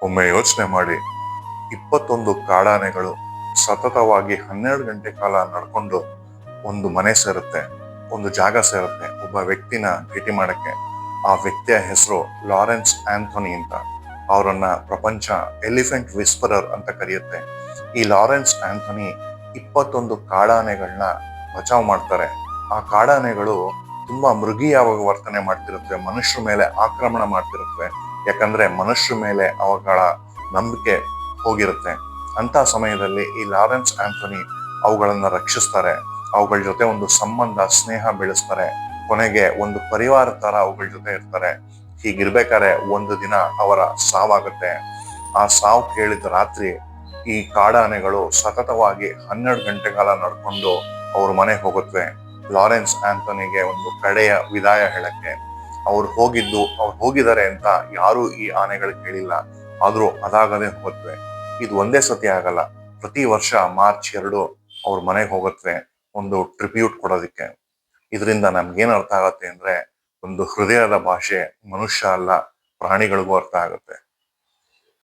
ಒಮ್ಮೆ ಯೋಚನೆ ಮಾಡಿ, 21 ಕಾಡಾನೆಗಳು ಸತತವಾಗಿ 12 ಗಂಟೆ ಕಾಲ ನಡ್ಕೊಂಡು ಒಂದು ಮನೆ ಸೇರುತ್ತೆ, ಒಂದು ಜಾಗ ಸೇರುತ್ತೆ, ಒಬ್ಬ ವ್ಯಕ್ತಿನ ಭೇಟಿ ಮಾಡಕ್ಕೆ. ಆ ವ್ಯಕ್ತಿಯ ಹೆಸರು ಲಾರೆನ್ಸ್ ಆಂಥೋನಿ ಅಂತ. ಅವರನ್ನ ಪ್ರಪಂಚ ಎಲಿಫೆಂಟ್ ವಿಸ್ಪರರ್ ಅಂತ ಕರೆಯುತ್ತೆ. ಈ ಲಾರೆನ್ಸ್ ಆಂಥೋನಿ 21 ಕಾಡಾನೆಗಳನ್ನ ಬಚಾವ್ ಮಾಡ್ತಾರೆ. ಆ ಕಾಡಾನೆಗಳು ತುಂಬಾ ಮೃಗೀಯವಾಗಿ ವರ್ತನೆ ಮಾಡ್ತಿರುತ್ತವೆ, ಮನುಷ್ಯರ ಮೇಲೆ ಆಕ್ರಮಣ ಮಾಡ್ತಿರುತ್ತವೆ. ಯಾಕಂದ್ರೆ ಮನುಷ್ಯರ ಮೇಲೆ ಅವುಗಳ ನಂಬಿಕೆ ಹೋಗಿರುತ್ತೆ. ಅಂತ ಸಮಯದಲ್ಲಿ ಈ ಲಾರೆನ್ಸ್ ಆಂಥೋನಿ ಅವುಗಳನ್ನ ರಕ್ಷಿಸ್ತಾರೆ, ಅವುಗಳ ಜೊತೆ ಒಂದು ಸಂಬಂಧ ಸ್ನೇಹ ಬೆಳೆಸ್ತಾರೆ, ಕೊನೆಗೆ ಒಂದು ಪರಿವಾರ ತರ ಅವುಗಳ ಜೊತೆ ಇರ್ತಾರೆ. ಹೀಗಿರ್ಬೇಕಾದ್ರೆ ಒಂದು ದಿನ ಅವರ ಸಾವಾಗುತ್ತೆ. ಆ ಸಾವು ಕೇಳಿದ ರಾತ್ರಿ ಈ ಕಾಡಾನೆಗಳು ಸತತವಾಗಿ 12 ಗಂಟೆ ಕಾಲ ನಡ್ಕೊಂಡು ಅವ್ರ ಮನೆಗೆ ಹೋಗುತ್ತವೆ, ಲಾರೆನ್ಸ್ ಆಂಥೋನಿಗೆ ಒಂದು ಕಡೆಯ ವಿದಾಯ ಹೇಳಕ್ಕೆ. ಅವ್ರು ಹೋಗಿದ್ದಾರೆ ಅಂತ ಯಾರು ಈ ಆನೆಗಳು ಕೇಳಿಲ್ಲ, ಆದ್ರೂ ಅದಾಗದೆ ಹೋಗುತ್ತವೆ. ಇದು ಒಂದೇ ಸತಿ ಆಗಲ್ಲ, ಪ್ರತಿ ವರ್ಷ ಮಾರ್ಚ್ 2 ಅವ್ರ ಮನೆಗೆ ಹೋಗುತ್ತವೆ ಒಂದು ಟ್ರಿಬ್ಯೂಟ್ ಕೊಡೋದಿಕ್ಕೆ. ಇದರಿಂದ ನಮ್ಗೇನ್ ಅರ್ಥ ಆಗತ್ತೆ ಅಂದ್ರೆ, ಒಂದು ಹೃದಯದ ಭಾಷೆ ಮನುಷ್ಯ ಅಲ್ಲ, ಪ್ರಾಣಿಗಳಿಗೂ ಅರ್ಥ ಆಗುತ್ತೆ.